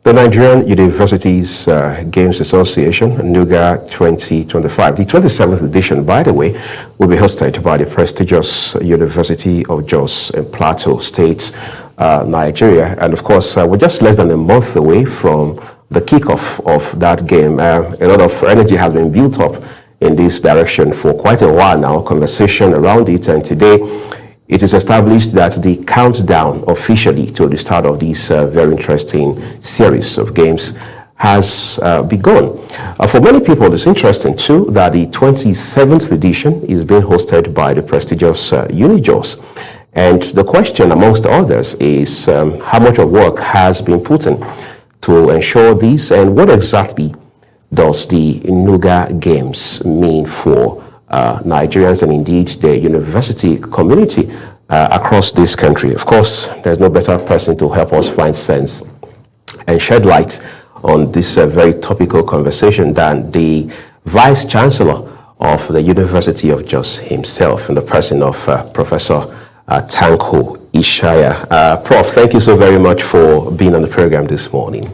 The Nigerian Universities Games Association, NUGA 2025, the 27th edition, by the way, will be hosted by the prestigious University of JOS in Plateau State, Nigeria. And of course, we're just less than a month away from the kickoff of that game. A lot of energy has been built up in this direction for quite a while now, conversation around it, and today it is established that the countdown officially to the start of this very interesting series of games has begun. For many people, it's interesting too that the 27th edition is being hosted by the prestigious UNI JOS. And the question, amongst others, is how much of work has been put in to ensure this, and what exactly does the NUGA Games mean for Nigerians and indeed the university community across this country. Of course, there's no better person to help us find sense and shed light on this very topical conversation than the Vice Chancellor of the University of JOS himself, in the person of Professor Tanko Ishaya. Prof, thank you so very much for being on the program this morning.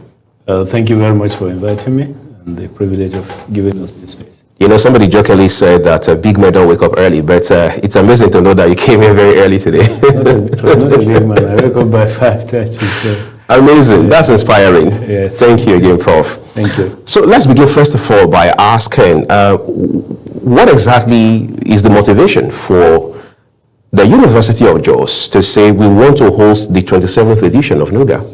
Thank you very much for inviting me and the privilege of giving us this space. You know, somebody jokingly said that big men don't wake up early, but it's amazing to know that you came in very early today. Not a big man. I wake up by 5:30. So. Amazing. Yeah. That's inspiring. Yes. Thank you again, Prof. Thank you. So let's begin first of all by asking, what exactly is the motivation for the University of JOS to say we want to host the 27th edition of NUGA?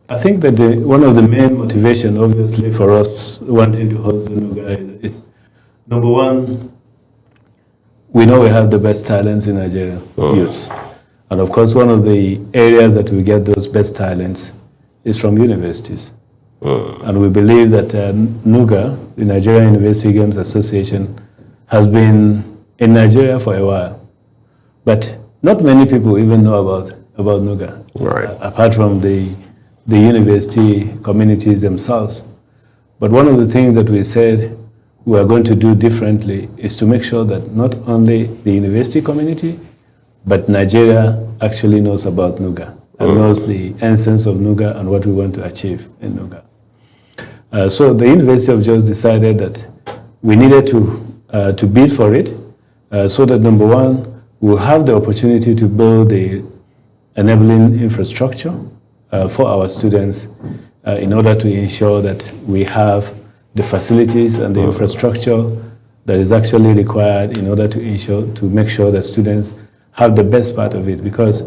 I think that one of the main motivation, obviously, for us wanting to host the NUGA is, number one, we know we have the best talents in Nigeria, youths. And of course, one of the areas that we get those best talents is from universities. And we believe that NUGA, the Nigerian University Games Association, has been in Nigeria for a while. But not many people even know about NUGA, right, apart from the university communities themselves. But one of the things that we said we are going to do differently is to make sure that not only the university community, but Nigeria actually knows about NUGA and knows the essence of NUGA and what we want to achieve in NUGA. So the University of JOS decided that we needed to bid for it so that, number one, we'll have the opportunity to build the enabling infrastructure for our students in order to ensure that we have the facilities and the infrastructure that is actually required in order to make sure that students have the best part of it. Because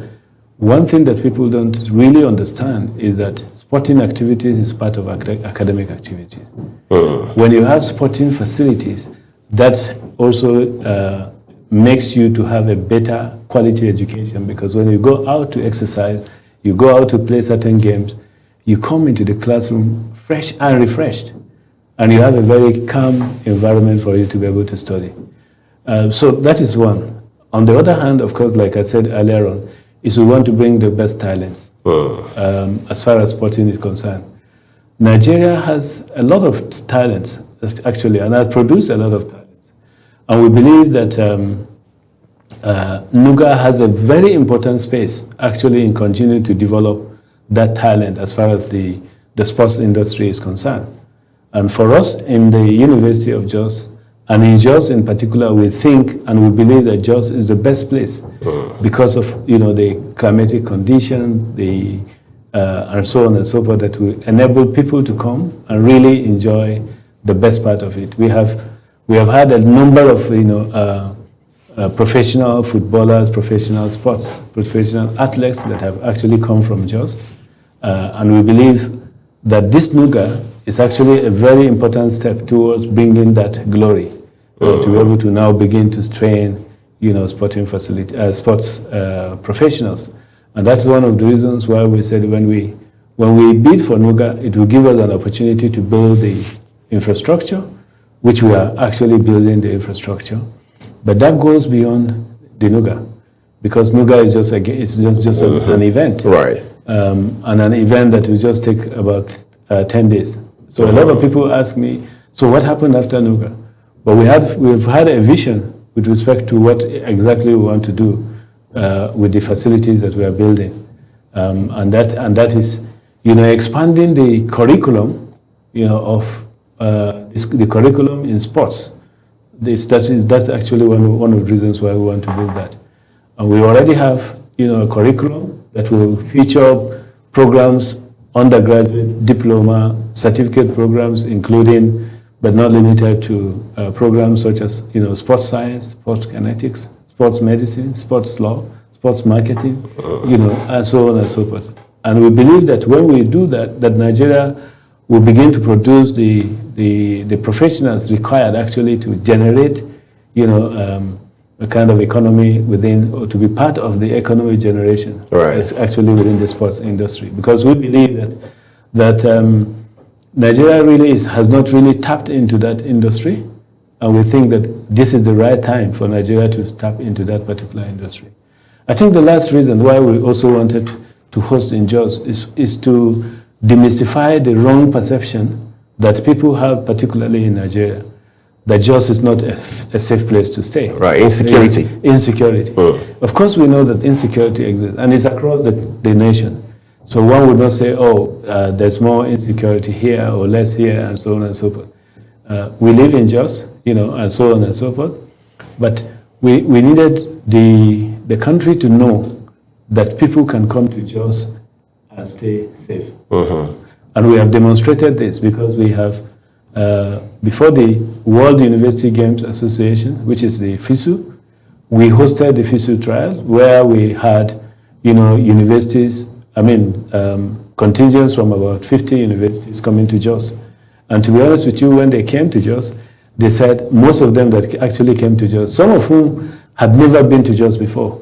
one thing that people don't really understand is that sporting activities is part of academic activities. When you have sporting facilities, that also makes you to have a better quality education, because when you go out to exercise, you go out to play certain games, you come into the classroom fresh and refreshed, and you have a very calm environment for you to be able to study. So that is one. On the other hand, of course, like I said earlier on, is we want to bring the best talents as far as sporting is concerned. Nigeria has a lot of talents, actually, and has produced a lot of talents. And we believe that NUGA has a very important space, actually, in continuing to develop that talent as far as the sports industry is concerned. And for us in the University of JOS, and in JOS in particular, we think and we believe that JOS is the best place because of the climatic condition, and so on and so forth, that will enable people to come and really enjoy the best part of it. We have had a number of professional footballers, professional sports, professional athletes that have actually come from JOS, and we believe that this NUGA is actually a very important step towards bringing that glory. To be able to now begin to train, sporting sports professionals, and that's one of the reasons why we said when we bid for NUGA, it will give us an opportunity to build the infrastructure, which we are actually building the infrastructure, but that goes beyond the NUGA, because NUGA is just an event, right? And an event that will just take about 10 days. So a lot of people ask me, so what happened after NUGA? But we've had a vision with respect to what exactly we want to do with the facilities that we are building. And that is, expanding the curriculum, of the curriculum in sports. That's actually one of the reasons why we want to build that. And we already have, a curriculum that will feature programs, undergraduate, diploma, certificate programs, including, but not limited to, programs such as, sports science, sports kinetics, sports medicine, sports law, sports marketing, and so on and so forth. And we believe that when we do that, that Nigeria will begin to produce the professionals required actually to generate, a kind of economy within, or to be part of the economy generation, right, actually within the sports industry. Because we believe that Nigeria really has not really tapped into that industry, and we think that this is the right time for Nigeria to tap into that particular industry. I think the last reason why we also wanted to host in JOS is to demystify the wrong perception that people have, particularly in Nigeria, that JOS is not a safe place to stay. Right, insecurity. Insecurity. Of course, we know that insecurity exists, and it's across the nation. So one would not say, there's more insecurity here or less here, and so on and so forth. We live in JOS, and so on and so forth. But we needed the country to know that people can come to JOS and stay safe. And we have demonstrated this because we have, before the World University Games Association, which is the FISU, we hosted the FISU trial where we had, universities, contingents from about 50 universities coming to JOS. And to be honest with you, when they came to JOS, they said most of them that actually came to JOS, some of whom had never been to JOS before.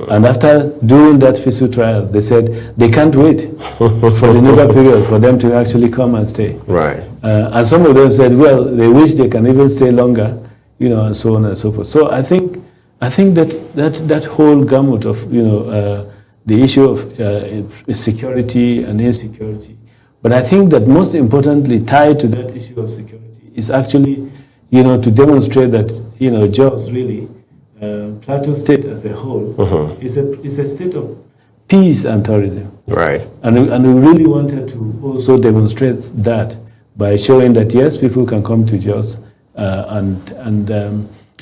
And after doing that FISU trial, they said they can't wait for the NUGA period for them to actually come and stay. Right. And some of them said, well, they wish they can even stay longer, and so on and so forth. So I think that whole gamut of, the issue of security and insecurity. But I think that most importantly tied to that issue of security is actually, to demonstrate that, JOS really, Plateau State as a whole, is a state of peace and tourism. Right. And we really wanted to also demonstrate that by showing that yes, people can come to JOS and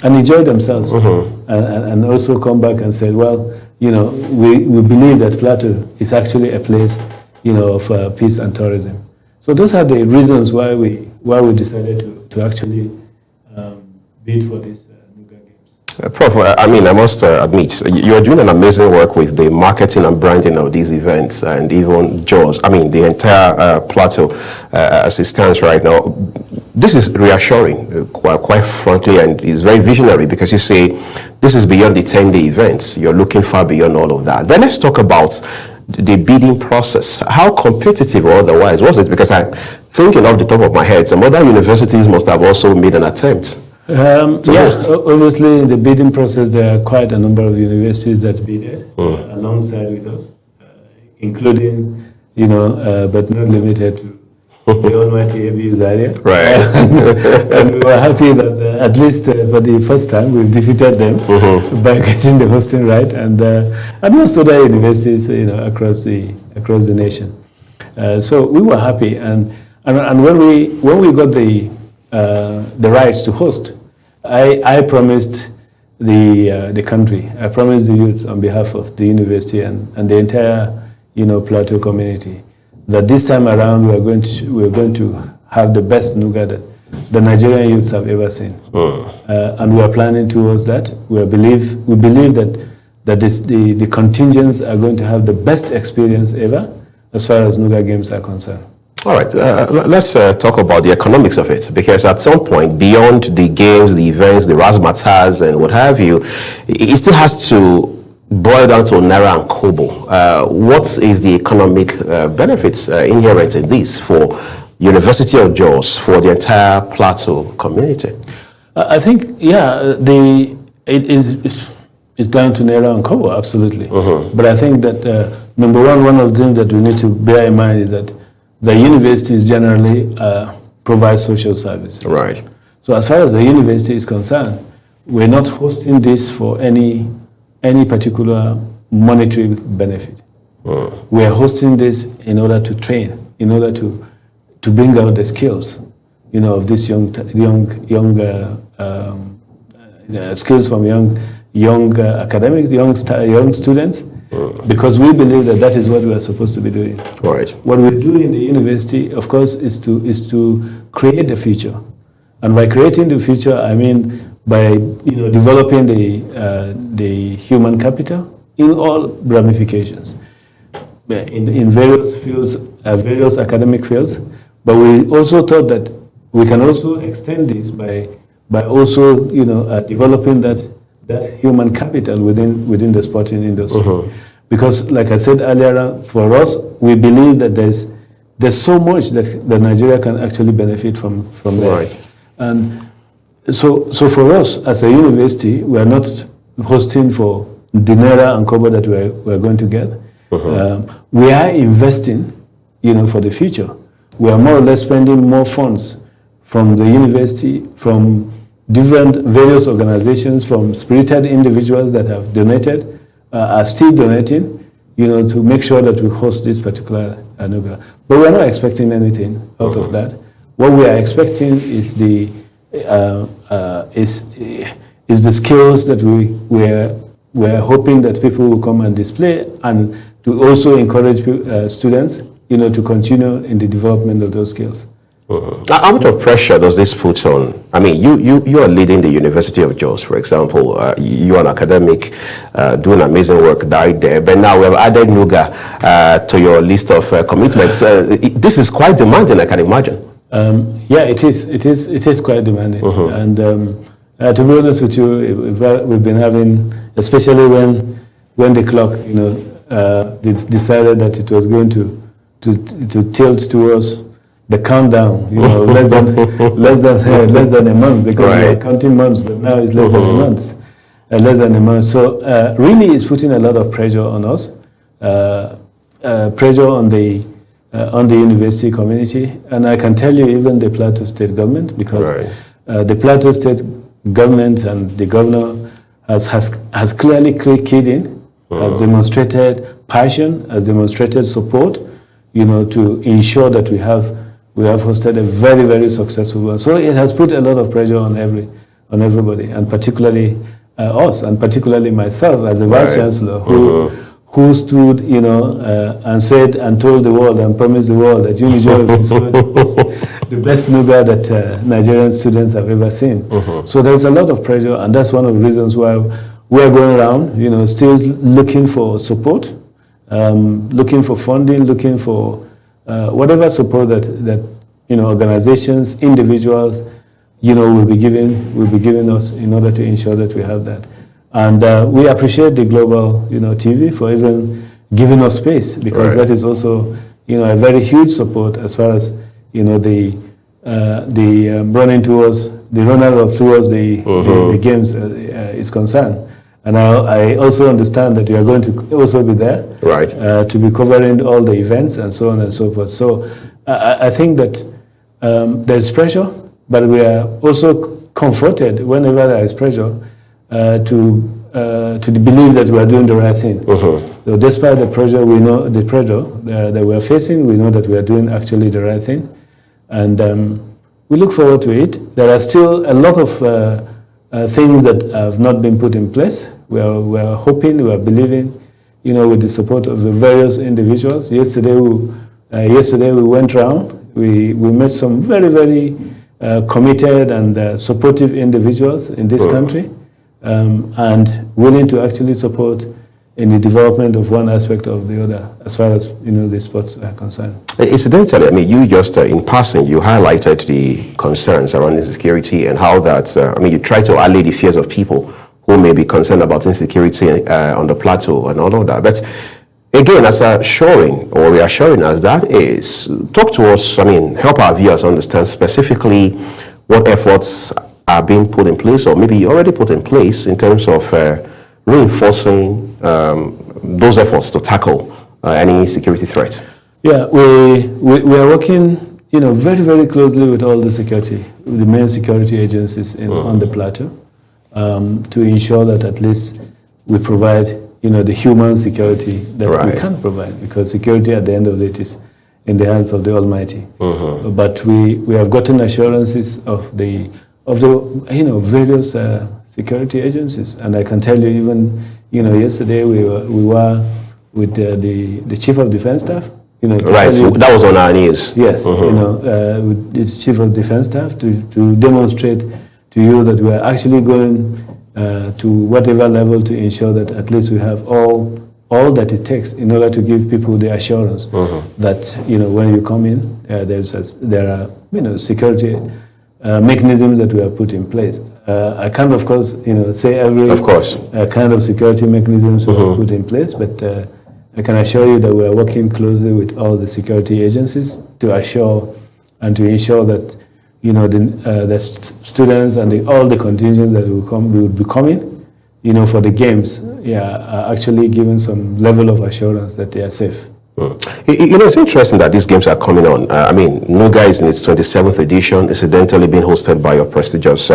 enjoy themselves, and also come back and say, well, we believe that Plateau is actually a place, of peace and tourism. So those are the reasons why we decided to actually bid for this. Prof, I must admit, you are doing an amazing work with the marketing and branding of these events and even JOS, the entire Plateau as it stands right now. This is reassuring, quite frankly, and is very visionary because you say this is beyond the 10-day events. You're looking far beyond all of that. Then let's talk about the bidding process. How competitive or otherwise was it? Because I'm thinking off the top of my head, some other universities must have also made an attempt. Yes, obviously in the bidding process there are quite a number of universities that bidded alongside with us, including, but not limited to the almighty ABU Zaria. Right. And we were happy that at least for the first time we've defeated them by getting the hosting right, and most other universities, across the nation. So we were happy, and when we got the rights to host, I promised the country, I promised the youth on behalf of the university and the entire Plateau community that this time around we are going to have the best NUGA that the Nigerian youths have ever seen, and we are planning towards that. We believe that the contingents are going to have the best experience ever as far as NUGA games are concerned. All right, let's talk about the economics of it, because at some point, beyond the games, the events, the razzmatazz, and what have you, it still has to boil down to Naira and Kobo. What is the economic benefits inherent in this for University of JOS, for the entire Plateau community? I think, it's down to Naira and Kobo, absolutely. But I think that, number one of the things that we need to bear in mind is that the universities generally provide social services. Right. So as far as the university is concerned, we're not hosting this for any particular monetary benefit. We are hosting this in order to train, in order to bring out the skills, of these young skills from young academics, young students, because we believe that is what we are supposed to be doing. Right. What we do in the university, of course, is to create the future, and by creating the future, I mean by developing the human capital in all ramifications, in various fields, various academic fields. But we also thought that we can also extend this by also developing that human capital within the sporting industry. Because, like I said earlier, for us, we believe that there's so much that Nigeria can actually benefit from there. Right. And so for us as a university, we are not hosting for the naira and kobo that we're going to get. We are investing, for the future. We are more or less spending more funds from the university, from various organizations, from spirited individuals that have donated, are still donating, to make sure that we host this particular NUGA. But we're not expecting anything out of that. What we are expecting is the skills that we're hoping that people will come and display, and to also encourage students, to continue in the development of those skills. How much of pressure does this put on? I mean, you are leading the University of JOS, for example. You are an academic, doing amazing work right there. But now we have added NUGA to your list of commitments. This is quite demanding, I can imagine. Yeah, it is. It is quite demanding. And to be honest with you, we've been having, especially when the clock, decided that it was going to tilt towards the countdown, less than a month, because we are counting months, but now it's less than a month, less than a month. So really, it's putting a lot of pressure on us, pressure on the university community, and I can tell you even the Plateau State government, because the Plateau State government and the governor has clearly keyed in, has demonstrated passion, has demonstrated support, to ensure that we have hosted a very, very successful one. So it has put a lot of pressure on everybody, and particularly us, and particularly myself as a vice chancellor, who stood, and said and told the world and promised the world that UNI-JOS is the best NUGA that Nigerian students have ever seen. So there's a lot of pressure, and that's one of the reasons why we're going around, still looking for support, looking for funding, looking for whatever support that organizations, individuals, will be giving us in order to ensure that we have that. And we appreciate the Global, TV for even giving us space, because that is also, a very huge support as far as, the running towards the runner-up towards the games is concerned. And I also understand that you are going to also be there, to be covering all the events and so on and so forth. So I think that there is pressure, but we are also comforted whenever there is pressure to believe that we are doing the right thing. So despite the pressure, we know the pressure that we are facing, we know that we are doing actually the right thing, and we look forward to it. There are still a lot of things that have not been put in place. We are hoping, we are believing, with the support of the various individuals. Yesterday we went around. We met some very, very committed and supportive individuals in this country, and willing to actually support in the development of one aspect of the other, as far as the sports are concerned. Incidentally, I mean, you just in passing, you highlighted the concerns around insecurity and how that, you try to allay the fears of people who may be concerned about insecurity on the plateau and all of that. But again, as a reassuring as that is, talk to us, help our viewers understand specifically what efforts are being put in place, or maybe already put in place, in terms of reinforcing those efforts to tackle any security threat. Yeah, we are working, very, very closely with all the main security agencies on the plateau, to ensure that at least we provide, the human security that Right. we can provide, because security at the end of the day is in the hands of the Almighty. But we have gotten assurances of the various security agencies, and I can tell you, even yesterday we were with the Chief of Defense Staff. Right, so that was on our news. Yes, with the Chief of Defense Staff to demonstrate to you that we are actually going to whatever level to ensure that at least we have all that it takes in order to give people the assurance that when you come in, there are security mechanisms that we have put in place. I can't, of course, say every kind of security mechanisms we have put in place, but I can assure you that we are working closely with all the security agencies to assure and to ensure that the students and all the contingents that will be coming, for the games, are actually given some level of assurance that they are safe. It's interesting that these games are coming on. NUGA is in its 27th edition, incidentally being hosted by your prestigious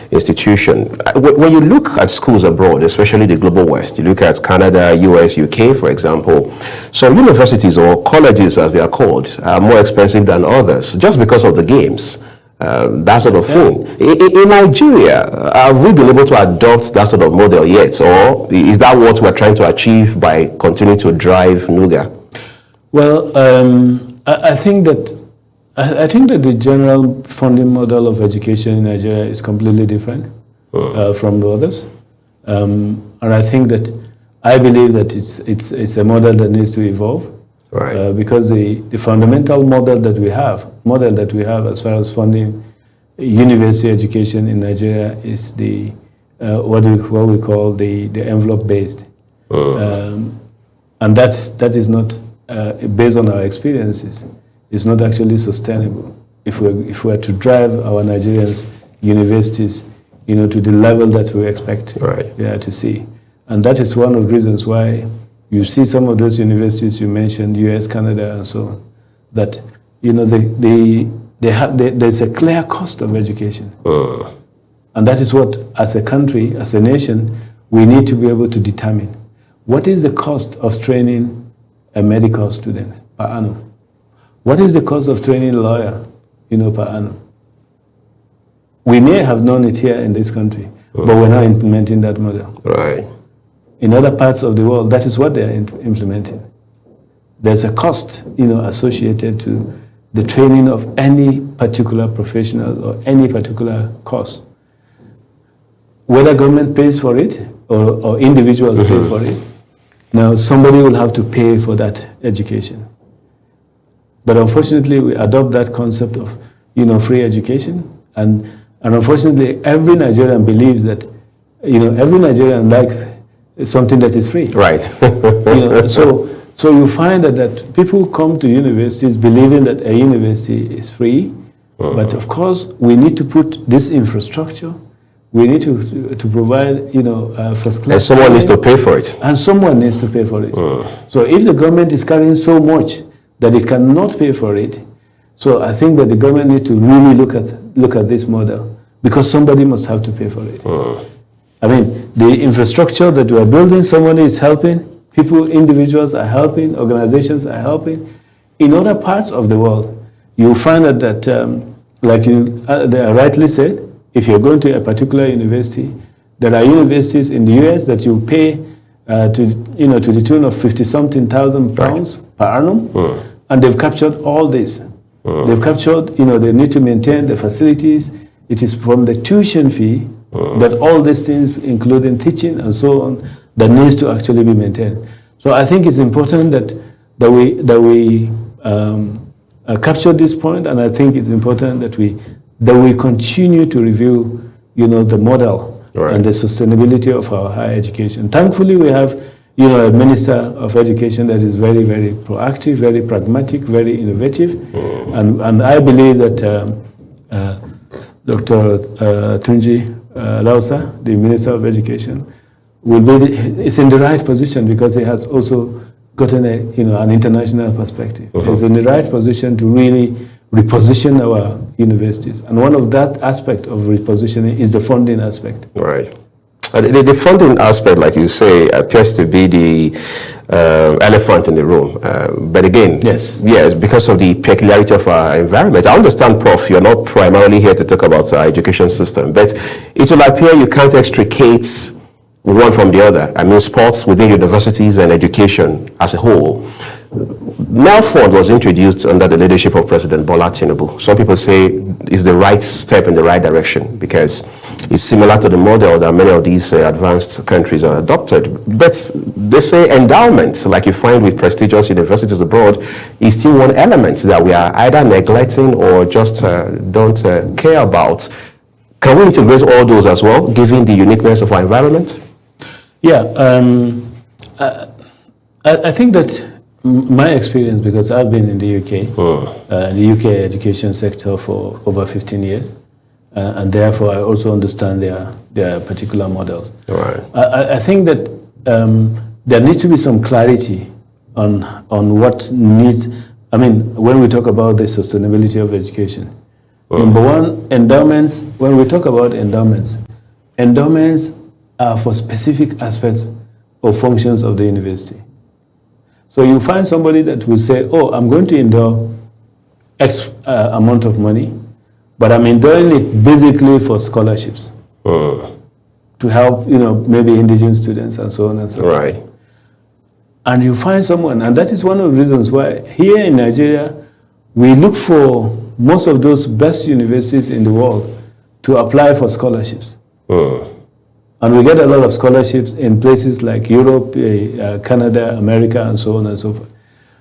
institution. When you look at schools abroad, especially the Global West, you look at Canada, US, UK, for example, some universities or colleges, as they are called, are more expensive than others just because of the games. That sort of thing. In Nigeria, have we been able to adopt that sort of model yet, or is that what we're trying to achieve by continuing to drive NUGA? Well, I think that the general funding model of education in Nigeria is completely different from the others, and I believe that it's a model that needs to evolve. Right. Because the fundamental model that we have as far as funding university education in Nigeria is the what we call the envelope based, and that is not based on our experiences. It's not actually sustainable. If we're to drive our Nigerians universities, to the level that we expect, to see, and that is one of the reasons why you see some of those universities you mentioned, US, Canada, and so on, that there's a clear cost of education, and that is what, as a country, as a nation, we need to be able to determine what is the cost of training a medical student per annum. What is the cost of training a lawyer, per annum? We may have known it here in this country, but we're not implementing that model. Right. In other parts of the world, that is what they are implementing. There's a cost, associated to the training of any particular professional or any particular course. Whether government pays for it or individuals pay for it, now somebody will have to pay for that education. But unfortunately, we adopt that concept of, free education, and unfortunately, every Nigerian believes that, every Nigerian likes something that is free. Right. So you find that people come to universities believing that a university is free, but of course we need to put this infrastructure. We need to provide, first class. And someone needs to pay for it. And someone needs to pay for it. So if the government is carrying so much that it cannot pay for it, so I think that the government needs to really look at this model, because somebody must have to pay for it. The infrastructure that we are building, someone is helping, people, individuals are helping, organizations are helping. In other parts of the world, you find that like you rightly said, if you're going to a particular university, there are universities in the US that you pay to the tune of 50-something thousand pounds per annum, and they've captured all this. They've captured, they need to maintain the facilities. It is from the tuition fee that all these things, including teaching and so on, that needs to actually be maintained. So I think it's important that we capture this point, and I think it's important that we continue to review, the model and the sustainability of our higher education. Thankfully, we have, a Minister of Education that is very, very proactive, very pragmatic, very innovative, and I believe that Dr. Tunji Lausa, the Minister of Education, is in the right position, because he has also gotten an international perspective. He's in the right position to really reposition our universities. And one of that aspect of repositioning is the funding aspect. Right. The funding aspect, like you say, appears to be the elephant in the room. But again, yes, because of the peculiarity of our environment. I understand, Prof, you're not primarily here to talk about our education system, but it will appear you can't extricate one from the other. I mean, sports within universities and education as a whole. NELFund was introduced under the leadership of President Bola Tinubu. Some people say it's the right step in the right direction because it's similar to the model that many of these advanced countries are adopted. But they say endowment, like you find with prestigious universities abroad, is still one element that we are either neglecting or just don't care about. Can we integrate all those as well, given the uniqueness of our environment? Yeah, I think that my experience, because I've been in the UK education sector for over 15 years, and therefore I also understand their particular models. Right. I think that there needs to be some clarity on what needs, I mean, when we talk about the sustainability of education. Number one, endowments, when we talk about endowments are for specific aspects or functions of the university. So you find somebody that will say, oh, I'm going to endow X amount of money, but I'm endowing it basically for scholarships to help, maybe indigent students and so on and so forth. Right. And you find someone, and that is one of the reasons why here in Nigeria, we look for most of those best universities in the world to apply for scholarships. And we get a lot of scholarships in places like Europe, Canada, America, and so on and so forth.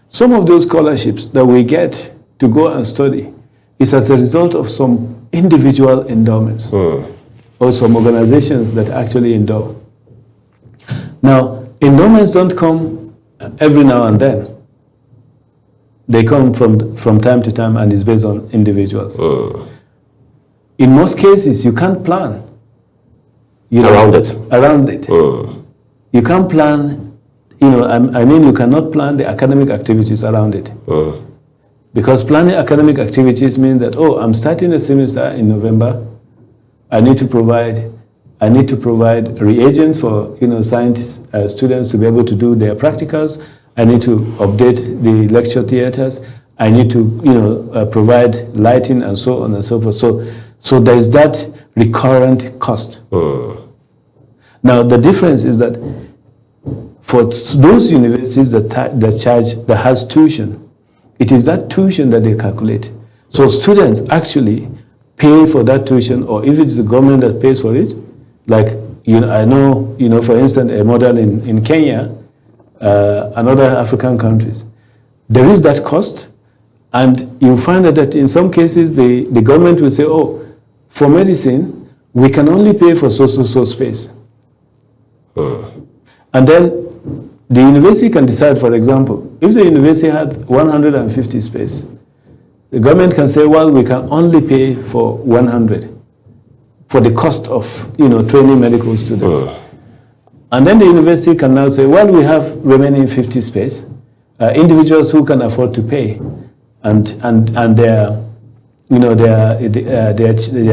Some of those scholarships that we get to go and study is as a result of some individual endowments or some organizations that actually endow. Now, endowments don't come every now and then. They come from time to time and it's based on individuals. In most cases, you can't plan. Around it. You can't plan, you cannot plan the academic activities around it. Because planning academic activities means that, I'm starting a semester in November. I need to provide reagents for, science students to be able to do their practicals. I need to update the lecture theaters. I need to, provide lighting and so on and so forth. So there's that recurrent cost. Now, the difference is that for those universities that has tuition, it is that tuition that they calculate. So students actually pay for that tuition, or if it is the government that pays for it, like, I know, for instance, a model in Kenya, and other African countries, there is that cost, and you find that in some cases, the government will say, for medicine, we can only pay for so space. And then the university can decide, for example, if the university had 150 space, the government can say, well, we can only pay for 100 for the cost of, training medical students. And then the university can now say, well, we have remaining 50 space, individuals who can afford to pay, and their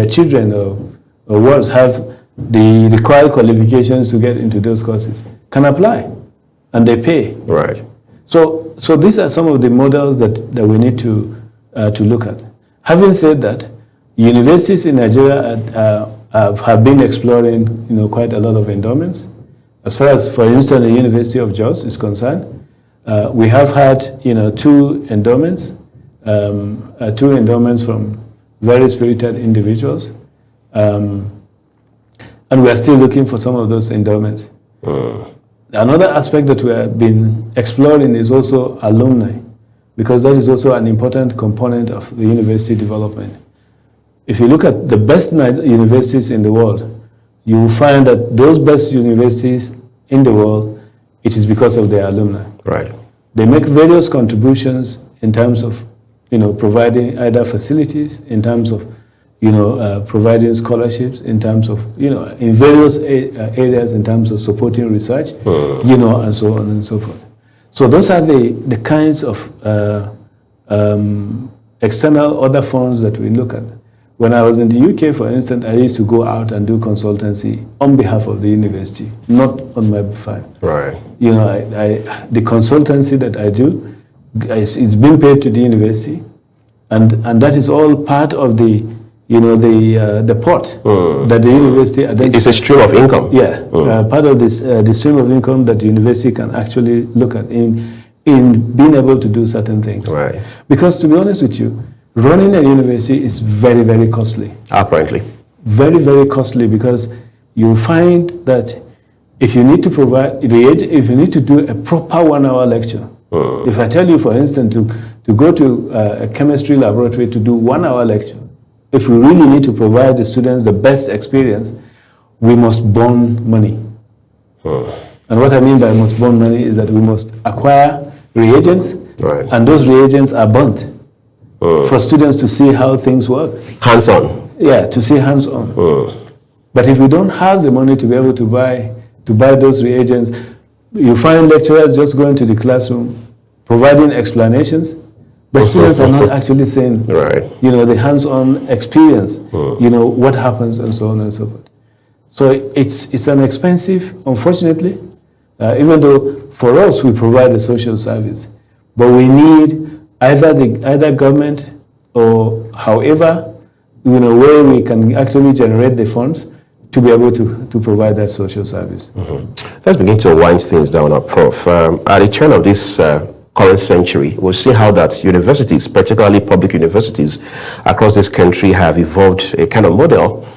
children or wards have the required qualifications to get into those courses, can apply, and they pay. Right. So these are some of the models that we need to look at. Having said that, universities in Nigeria have been exploring, quite a lot of endowments. As far as, for instance, the University of JOS is concerned, we have had, two endowments from very spirited individuals. And we are still looking for some of those endowments. Another aspect that we have been exploring is also alumni, because that is also an important component of the university development. If you look at the best universities in the world, you will find that those best universities in the world, it is because of their alumni. Right. They make various contributions in terms of, providing either facilities, in terms of, providing scholarships, in terms of, in various areas, in terms of supporting research, and so on and so forth. So those are the kinds of external other funds that we look at. when I was in the UK, for instance, I used to go out and do consultancy on behalf of the university, not on my behalf. Right. You know, the consultancy that I do, it's been paid to the university, and that is all part of the, you know, the pot that the university identifies. It's a stream of income. Yeah, part of this the stream of income that the university can actually look at in being able to do certain things. Right. Because to be honest with you, running a university is very, very costly. Apparently. Very, very costly, because you find that if you need to provide reagent, if you need to do a proper 1-hour lecture, if I tell you, for instance, to go to a chemistry laboratory to do 1-hour lecture, if we really need to provide the students the best experience, we must burn money. And what I mean by must burn money is that we must acquire reagents, right, and those reagents are burnt for students to see how things work. Hands-on. Yeah, to see hands-on. But if we don't have the money to be able to buy those reagents, you find lecturers just going to the classroom, providing explanations, but students are not actually saying, right, you know, the hands-on experience, you know, what happens and so on and so forth. So it's an expensive, unfortunately, even though for us we provide a social service, but we need either government or however, you know, where we can actually generate the funds to be able to provide that social service. Let's begin to wind things down now, Prof. At the turn of this current century, we'll see how that universities, particularly public universities across this country, have evolved a kind of model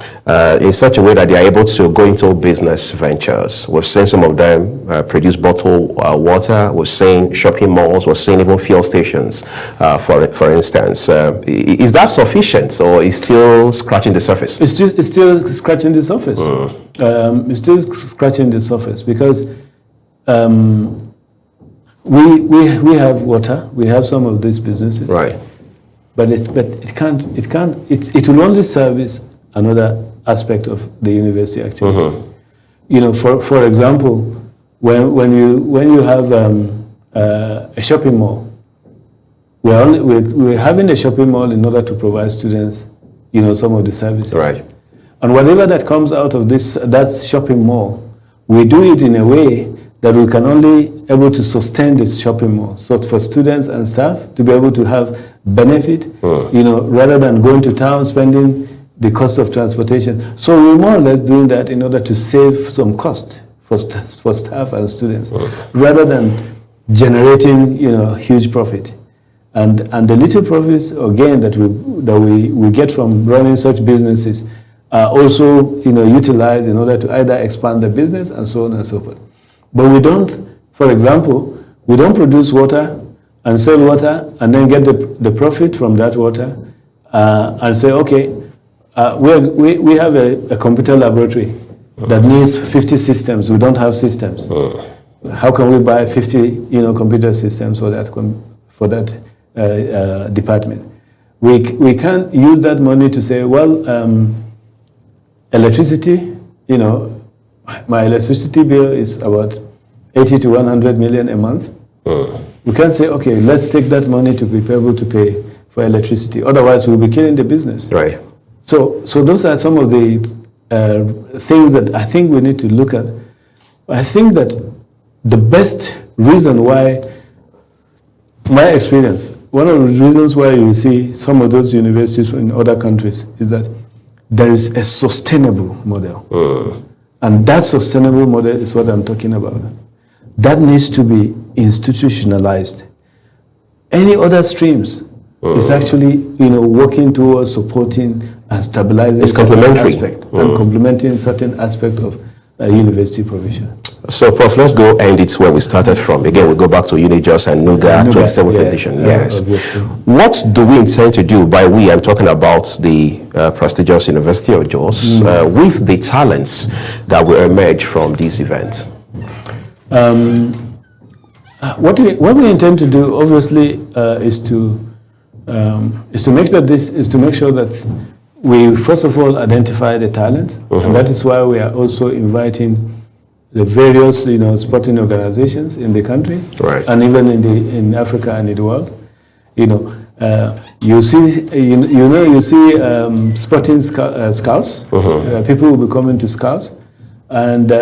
in such a way that they are able to go into business ventures. We've seen some of them produce bottled water. We've seen shopping malls. We've seen even fuel stations, for instance. Is that sufficient, or is still scratching the surface? It's still scratching the surface. It's still scratching the surface, because we have water. We have some of these businesses, right? But it will only service another aspect of the university activity. You know, for example, when you have a shopping mall, we're having a shopping mall in order to provide students, you know, some of the services, right? And whatever that comes out of that shopping mall, we do it in a way that we can only able to sustain this shopping mall. So for students and staff to be able to have benefit, you know, rather than going to town, spending the cost of transportation. So we're more or less doing that in order to save some cost for staff and students, rather than generating, you know, huge profit. And the little profits, again, that we get from running such businesses are also, you know, utilized in order to either expand the business and so on and so forth. But we don't, for example, we don't produce water and sell water and then get the profit from that water and say, okay, we have a computer laboratory that needs 50 systems. We don't have systems. How can we buy 50, you know, computer systems for that department? We can't use that money to say, well, electricity, you know, my electricity bill is about 80 to 100 million a month. We can't say, okay, let's take that money to be able to pay for electricity. Otherwise, we'll be killing the business. Right. So those are some of the things that I think we need to look at. I think that the best reason why, my experience, one of the reasons why you see some of those universities in other countries is that there is a sustainable model. And that sustainable model is what I'm talking about. That needs to be institutionalized. Any other streams is actually, you know, working towards supporting and stabilizing it's complementary aspect and complementing certain aspect of university provision. So, Prof, let's go end it where we started from. Again, we go back to UNI JOS and NUGA 27th edition. Yes. What do we intend to do? By we, I'm talking about the prestigious University of JOS with the talents that will emerge from these events. What we intend to do, obviously, is to make sure that we first of all identify the talents, and that is why we are also inviting the various, you know, sporting organizations in the country, right, and even in Africa and in the world, you know, You see, you see sporting scouts. People will be coming to scouts, and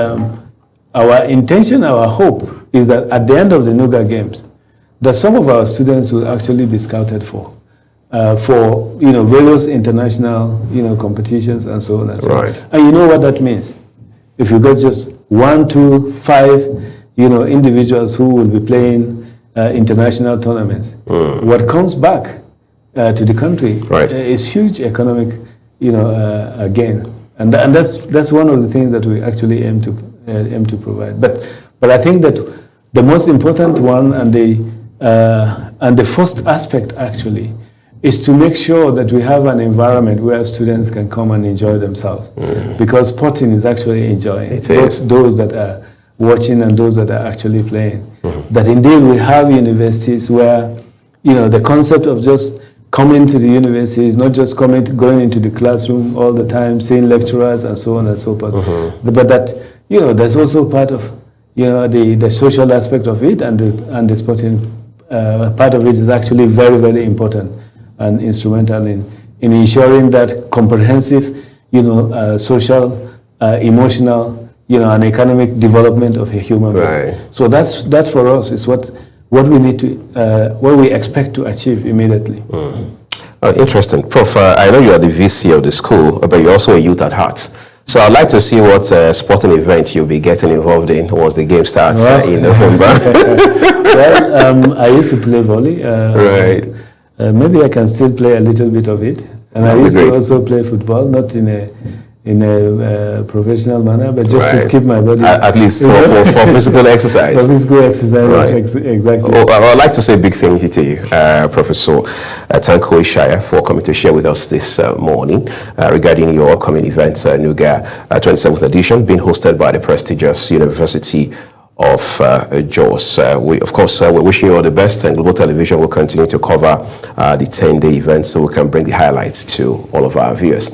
our intention, our hope is that at the end of the NUGA games, that some of our students will actually be scouted for various international competitions and so on and so on. And you know what that means? If you got just 1, 2, 5 individuals who will be playing international tournaments, what comes back to the country is huge economic gain, and that's one of the things that we actually aim to provide. But I think that the most important one and the first aspect actually is to make sure that we have an environment where students can come and enjoy themselves, because sporting is actually enjoying both those that are watching and those that are actually playing. That indeed we have universities where the concept of just coming to the university is not just going into the classroom all the time, seeing lecturers and so on and so forth, but that there's also part of the social aspect of it, and the sporting part of it is actually very, very important and instrumental in ensuring that comprehensive social, emotional, and economic development of a human being. So that's for us is what we need to, what we expect to achieve immediately. Interesting. Prof, I know you are the VC of the school, but you're also a youth at heart. So I'd like to see what sporting event you'll be getting involved in once the game starts in November. Well, I used to play volley. Maybe I can still play a little bit of it. And I used to also play football, not in a professional manner, but just to keep my body... At least for physical exercise. For physical exercise, exactly. I'd like to say a big thank you to you, Professor Tanko Ishaya, for coming to share with us this morning regarding your upcoming event, NUGA 27th edition, being hosted by the prestigious University of JOS. Of course, we're wishing you all the best, and Global Television will continue to cover the 10-day event so we can bring the highlights to all of our viewers.